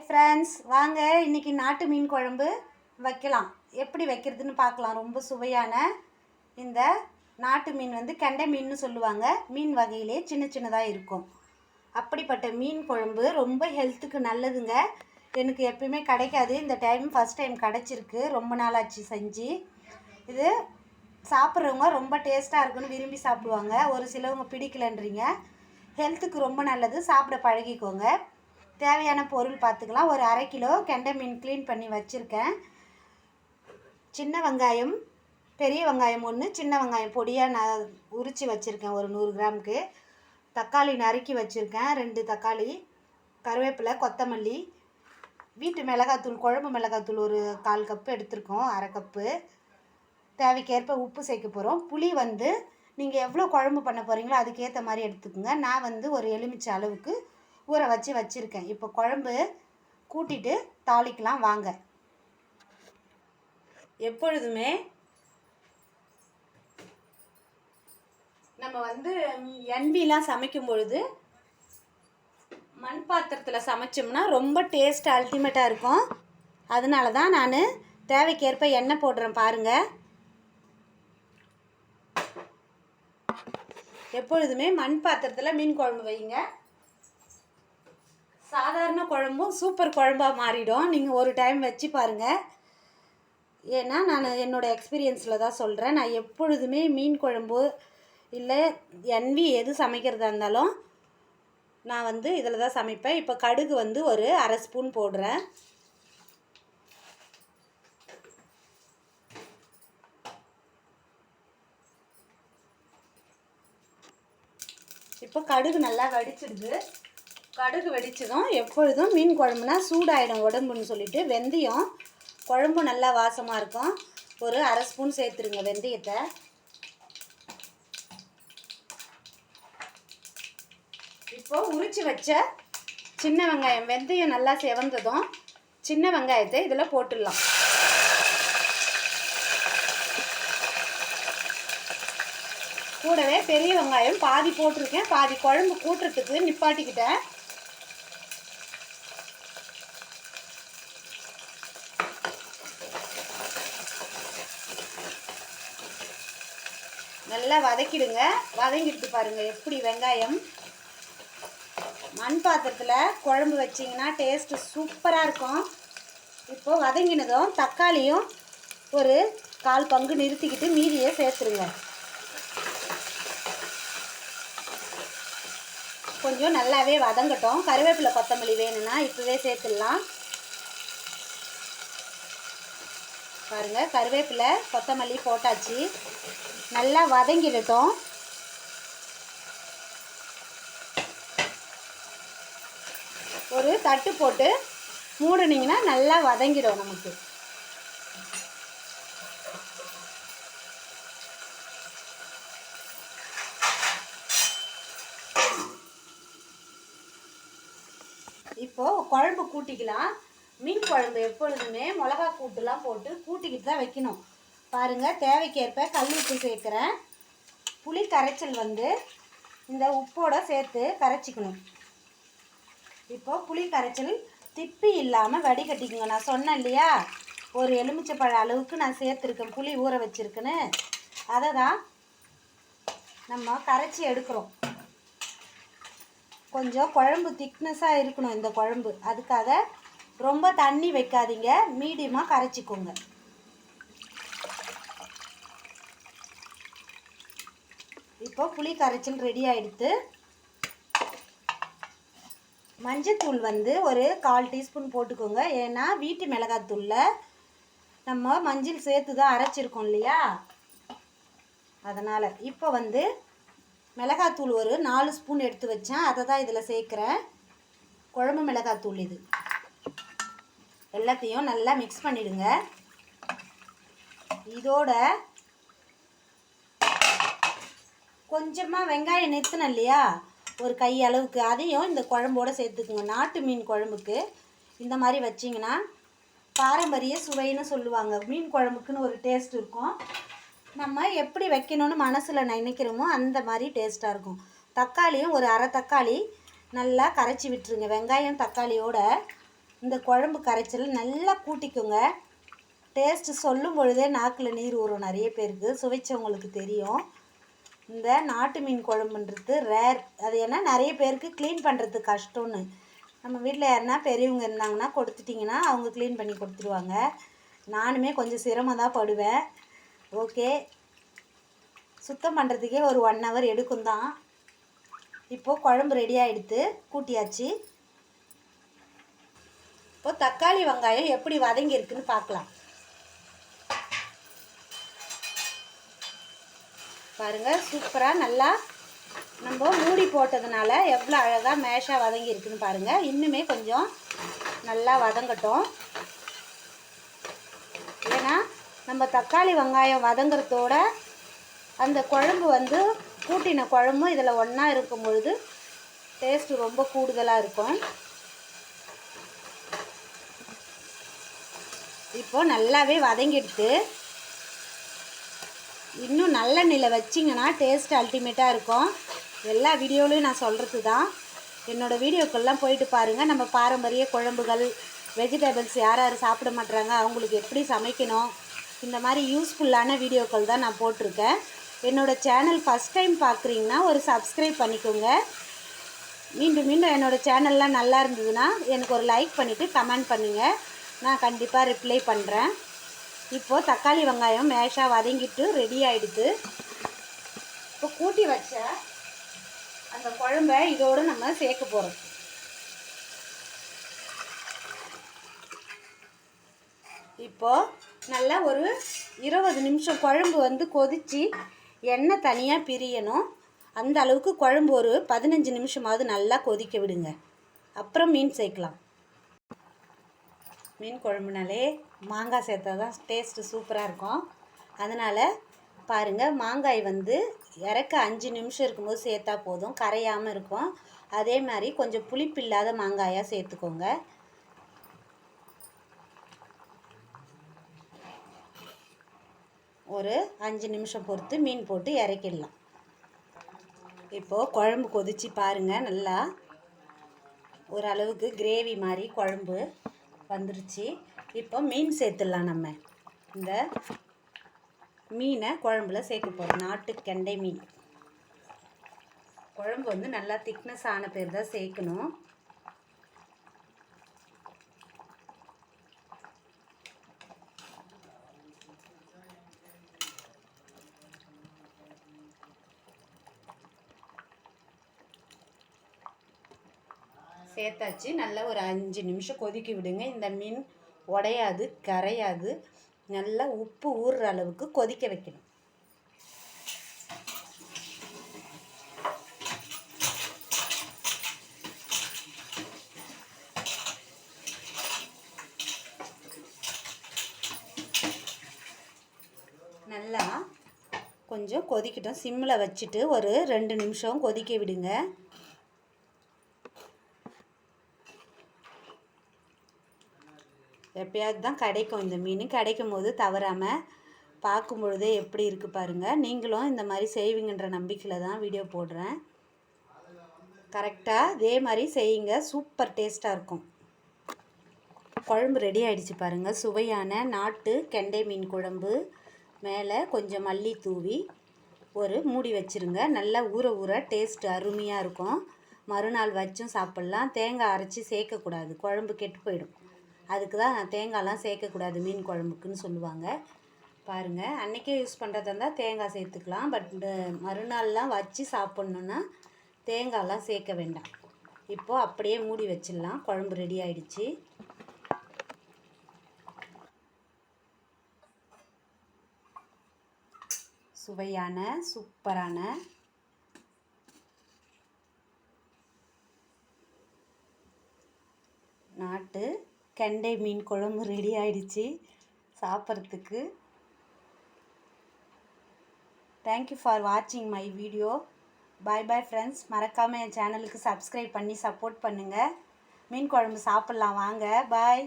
Friends, வாங்க இன்றைக்கி நாட்டு மீன் குழம்பு வைக்கலாம். எப்படி வைக்கிறதுன்னு பார்க்கலாம். ரொம்ப சுவையான இந்த நாட்டு மீன் கெண்டை மீன்னு சொல்லுவாங்க. மீன் வகையிலே சின்ன சின்னதாக இருக்கும். அப்படிப்பட்ட மீன் குழம்பு ரொம்ப ஹெல்த்துக்கு நல்லதுங்க. எனக்கு எப்பயுமே கிடைக்காது. இந்த ஃபஸ்ட் டைம் கிடச்சிருக்கு. ரொம்ப நாள் ஆச்சு செஞ்சு. இது சாப்பிட்றவங்க ரொம்ப டேஸ்ட்டாக இருக்குன்னு விரும்பி சாப்பிடுவாங்க. ஒரு சிலவங்க பிடிக்கலன்றீங்க. ஹெல்த்துக்கு ரொம்ப நல்லது. சாப்பிட பழகிக்கோங்க. தேவையான பொருள் பார்த்துக்கலாம். ஒரு 1/2 கிலோ கெண்டை மீன் க்ளீன் பண்ணி வச்சுருக்கேன். சின்ன வெங்காயம், பெரிய வெங்காயம் 1, சின்ன வெங்காயம் பொடியாக நான் உரித்து வச்சுருக்கேன் ஒரு 100 கிராமுக்கு. தக்காளி நறுக்கி வச்சுருக்கேன் 2 தக்காளி, கருவேப்பிலை, கொத்தமல்லி, வீட்டு மிளகாத்தூள், குழம்பு மிளகாத்தூள் ஒரு 1/4 கப்பு எடுத்துருக்கோம், 1/2 கப்பு. தேவைக்கேற்ப உப்பு சேர்க்க போகிறோம். புளி நீங்கள் எவ்வளோ குழம்பு பண்ண போகிறீங்களோ அதுக்கேற்ற மாதிரி எடுத்துக்கோங்க. நான் ஒரு எலுமிச்சை அளவுக்கு ஊற வச்சுருக்கேன். இப்போ குழம்பு கூட்டிட்டு தாளிக்கலாம் வாங்க. எப்பொழுதுமே நம்ம எண்ணெயெலாம் சமைக்கும் பொழுது மண் பாத்திரத்தில் சமைச்சோம்னா ரொம்ப டேஸ்ட் அல்டிமேட்டாக இருக்கும். அதனால தான் நான் தேவைக்கேற்ப எண்ணெய் போடுறேன் பாருங்கள். எப்பொழுதுமே மண் பாத்திரத்தில் மீன் குழம்பு வைங்க. சாதாரண குழம்பும் சூப்பர் குழம்பாக மாறிடும். நீங்கள் ஒரு டைம் வச்சு பாருங்கள். ஏன்னா நான் என்னோடய எக்ஸ்பீரியன்ஸில் தான் சொல்கிறேன். நான் எப்பொழுதுமே மீன் குழம்பு இல்லை எது சமைக்கிறதா இருந்தாலும் நான் இதில் தான் சமைப்பேன். இப்போ கடுகு ஒரு 1/2 ஸ்பூன் போடுறேன். இப்போ கடுகு நல்லா வடிச்சிடுது. கடுகு வெடிச்சதும் எப்பொழுதும் மீன் குழம்புனா சூடாயிடும் உடம்புன்னு சொல்லிட்டு வெந்தயம், குழம்பு நல்லா வாசமாக இருக்கும், ஒரு 1/2 ஸ்பூன் சேர்த்துருங்க வெந்தயத்தை. இப்போ உரித்து வச்ச சின்ன வெங்காயம், வெந்தயம் நல்லா செவந்ததும் சின்ன வெங்காயத்தை இதில் போட்டுடலாம். கூடவே பெரிய வெங்காயம் பாதி போட்டிருக்கேன், பாதி குழம்பு கூட்டுறதுக்கு நிப்பாட்டிக்கிட்டேன். நல்லா வதக்கிடுங்க. வதங்கிட்டு பாருங்கள் எப்படி வெங்காயம். மண் பாத்திரத்தில் குழம்பு வச்சிங்கன்னா டேஸ்ட்டு சூப்பராக இருக்கும். இப்போது வதங்கினதும் தக்காளியும் ஒரு 1/4 பங்கு நிறுத்திக்கிட்டு மீதியை சேர்த்துருங்க. கொஞ்சம் நல்லாவே வதங்கட்டும். கருவேப்பிலை, கொத்தமல்லி வேணும்னா இப்போவே சேர்த்துடலாம். பாருங்கள், கருவேப்பிலை, கொத்தமல்லி போட்டாச்சு. நல்லா வதங்கிடட்டும். ஒரு தட்டு போட்டு மூடுனீங்கன்னா நல்லா வதங்கிடும் நமக்கு. இப்போது குழம்பு கூட்டிக்கலாம். மீன் குழம்பு எப்பொழுதுமே மிளகா கூட்டுலாம் போட்டு கூட்டிக்கிட்டு தான் வைக்கணும். பாருங்கள், தேவைக்கேற்ப கல் உப்பு சேர்க்குறேன். புளி கரைச்சல் இந்த உப்போடு சேர்த்து கரைச்சிக்கணும். இப்போது புளி கரைச்சல் திப்பி இல்லாமல் வடிகட்டிக்குங்க. நான் சொன்னேன் இல்லையா, ஒரு எலுமிச்சைப்பழ அளவுக்கு நான் சேர்த்துருக்கேன் புளி ஊற வச்சுருக்குன்னு. அதை தான் நம்ம கரைச்சி எடுக்கிறோம். கொஞ்சம் குழம்பு திக்னஸாக இருக்கணும் இந்த குழம்பு. அதுக்காக ரொம்ப தண்ணி வைக்காதீங்க, மீடியமாக கரைச்சிக்கோங்க. இப்போ புளி கரைச்சல் ரெடி ஆகிடுத்து. மஞ்சத்தூள் ஒரு 1/4 டீஸ்பூன் போட்டுக்கோங்க. ஏன்னா வீட்டு மிளகாத்தூளில் நம்ம மஞ்சள் சேர்த்து தான் அரைச்சிருக்கோம் இல்லையா, அதனால். இப்போ மிளகாத்தூள் ஒரு 4 ஸ்பூன் எடுத்து வச்சேன், அதை தான் இதில் சேர்க்குறேன். குழம்பு மிளகாத்தூள் இது. எல்லாத்தையும் நல்லா மிக்ஸ் பண்ணிவிடுங்க. இதோட கொஞ்சமாக வெங்காயம் நிறுத்தினேன் இல்லையா, ஒரு கை அளவுக்கு, அதையும் இந்த குழம்போடு சேர்த்துக்குங்க. நாட்டு மீன் குழம்புக்கு இந்த மாதிரி வச்சிங்கன்னா பாரம்பரிய சுவைன்னு சொல்லுவாங்க. மீன் குழம்புக்குன்னு ஒரு டேஸ்ட் இருக்கும். நம்ம எப்படி வைக்கணும்னு மனசில் நினைக்கிறோமோ அந்த மாதிரி டேஸ்ட்டாக இருக்கும். தக்காளியும் ஒரு 1/2 தக்காளி நல்லா கரைச்சி விட்டுருங்க. வெங்காயம் தக்காளியோட இந்த குழம்பு கரைச்சல் நல்லா கூட்டிக்குங்க. டேஸ்ட்டு சொல்லும் பொழுதே நாக்கில் நீர் ஊறும். நிறைய பேருக்கு சுவைச்சவங்களுக்கு தெரியும். இந்த நாட்டு மீன் குழம்புன்றது ரேர். அது ஏன்னா நிறைய பேருக்கு க்ளீன் பண்ணுறது கஷ்டம்னு. நம்ம வீட்டில் யாருன்னா பெரியவங்க இருந்தாங்கன்னா கொடுத்துட்டிங்கன்னா அவங்க க்ளீன் பண்ணி கொடுத்துருவாங்க. நானுமே கொஞ்சம் சிரமம் தான் படுவேன். ஓகே, சுத்தம் பண்ணுறதுக்கே ஒரு 1 hour எடுக்கும் தான். இப்போது குழம்பு ரெடி ஆகிடுத்து, கூட்டியாச்சு. இப்போ தக்காளி வெங்காயம் எப்படி வதங்கியிருக்குன்னு பார்க்கலாம். பாருங்கள், சூப்பராக நல்லா நம்ம மூடி போட்டதுனால எவ்வளோ அழகாக மேஷாக வதங்கியிருக்குன்னு பாருங்கள். இன்னுமே கொஞ்சம் நல்லா வதங்கட்டும். ஏன்னா நம்ம தக்காளி வெங்காயம் வதங்குறதோட அந்த குழம்பு வந்து கூட்டின குழம்பும் இதில் ஒன்றா இருக்கும் பொழுது டேஸ்ட்டு ரொம்ப கூடுதலாக இருக்கும். இப்போ நல்லாவே வதங்கிடுது. இன்னும் நல்லெண்ணெயில் வச்சிங்கன்னா டேஸ்ட் அல்டிமேட்டாக இருக்கும். எல்லா வீடியோலையும் நான் சொல்கிறது தான். என்னோடய வீடியோக்கெல்லாம் போயிட்டு பாருங்கள். நம்ம பாரம்பரிய குழம்புகள், வெஜிடபிள்ஸ் யார் யார் சாப்பிட மாட்டுறாங்க அவங்களுக்கு எப்படி சமைக்கணும், இந்த மாதிரி யூஸ்ஃபுல்லான வீடியோக்கள் தான் நான் போட்டிருக்கேன். என்னோடய சேனல் ஃபஸ்ட் டைம் பார்க்குறீங்கன்னா ஒரு சப்ஸ்கிரைப் பண்ணிக்கோங்க. மீண்டும் மீண்டும் என்னோடய சேனல்லாம் நல்லா இருந்ததுன்னா எனக்கு ஒரு லைக் பண்ணிவிட்டு கமெண்ட் பண்ணுங்கள். நான் கண்டிப்பாக ரிப்ளை பண்ணுறேன். இப்போது தக்காளி வெங்காயம் மேஷாக வதங்கிட்டு ரெடி ஆகிடுது. இப்போ கூட்டி வச்ச அந்த குழம்ப இதோடு நம்ம சேர்க்க போகிறோம். இப்போது நல்லா ஒரு 20 நிமிஷம் குழம்பு வந்து கொதித்து எண்ணெய் தனியாக பிரியணும். அந்த அளவுக்கு குழம்பு ஒரு 15 நிமிஷமாவது நல்லா கொதிக்க விடுங்க. அப்புறம் மீன் சேர்க்கலாம். மீன் குழம்புனாலே மாங்காய் சேர்த்தா தான் டேஸ்ட்டு சூப்பராக இருக்கும். அதனால் பாருங்கள், மாங்காய் வந்து இறக்க 5 நிமிஷம் இருக்கும்போது சேர்த்தா போதும், கரையாமல் இருக்கும். அதே மாதிரி கொஞ்சம் புளிப்பு இல்லாத மாங்காயாக சேர்த்துக்கோங்க. ஒரு 5 நிமிஷம் பொறுத்து மீன் போட்டு இறக்கிடலாம். இப்போது குழம்பு கொதித்து பாருங்கள், நல்லா ஓரளவுக்கு கிரேவி மாதிரி குழம்பு வந்துருச்சு. இப்போ மீன் சேர்த்துடலாம். நம்ம இந்த மீனை குழம்புல சேர்க்க போகிறோம். நாட்டு கெண்டை மீன் குழம்பு வந்து நல்லா திக்னஸ் ஆன பேர் தான் சேர்க்கணும். சேர்த்தாச்சு. நல்லா ஒரு 5 நிமிஷம் கொதிக்க விடுங்க. இந்த மீன் உடையாது, கரையாது. நல்லா உப்பு ஊறுற அளவுக்கு கொதிக்க வைக்கணும். நல்லா கொஞ்சம் கொதிக்கட்டும். சிம்மில் வச்சுட்டு ஒரு 2 நிமிஷம் கொதிக்க விடுங்க. எப்பயாவது தான் கிடைக்கும் இந்த மீன். கிடைக்கும் போது தவறாமல் பார்க்கும் பொழுதே எப்படி இருக்குது பாருங்கள். நீங்களும் இந்த மாதிரி செய்வீங்கன்ற நம்பிக்கையில் தான் வீடியோ போடுறேன். கரெக்டாக இதே மாதிரி செய்யுங்க, சூப்பர் டேஸ்ட்டாக இருக்கும். குழம்பு ரெடி ஆகிடுச்சு பாருங்கள். சுவையான நாட்டு கெண்டை மீன் குழம்பு. மேலே கொஞ்சம் மல்லி தூவி ஒரு மூடி வச்சுருங்க. நல்லா ஊற ஊற டேஸ்ட் அருமையாக இருக்கும். மறுநாள் வச்சும் சாப்பிட்லாம். தேங்காய் அரைச்சி சேர்க்கக்கூடாது, குழம்பு கெட்டு போயிடும். அதுக்கு தான் தேங்காய்லாம் சேர்க்கக்கூடாது மீன் குழம்புக்குன்னு சொல்லுவாங்க. பாருங்கள், அன்றைக்கே யூஸ் பண்ணுறதா இருந்தால் தேங்காய் சேர்த்துக்கலாம். பட் மறுநாள்லாம் வச்சு சாப்பிட்ணுன்னா தேங்காய்லாம் சேர்க்க வேண்டாம். இப்போது அப்படியே மூடி வச்சிடலாம். குழம்பு ரெடி ஆகிடுச்சு. சுவையான சூப்பரான நாட்டு கெண்டை மீன் குழம்பு ரெடி ஆகிடுச்சு சாப்பிட்றதுக்கு. தேங்க்யூ ஃபார் வாட்சிங் my video. Bye bye friends. மறக்காமல் என் சேனலுக்கு சப்ஸ்கிரைப் பண்ணி சப்போர்ட் பண்ணுங்கள். மீன் குழம்பு சாப்பிட்லாம் வாங்க. பாய்.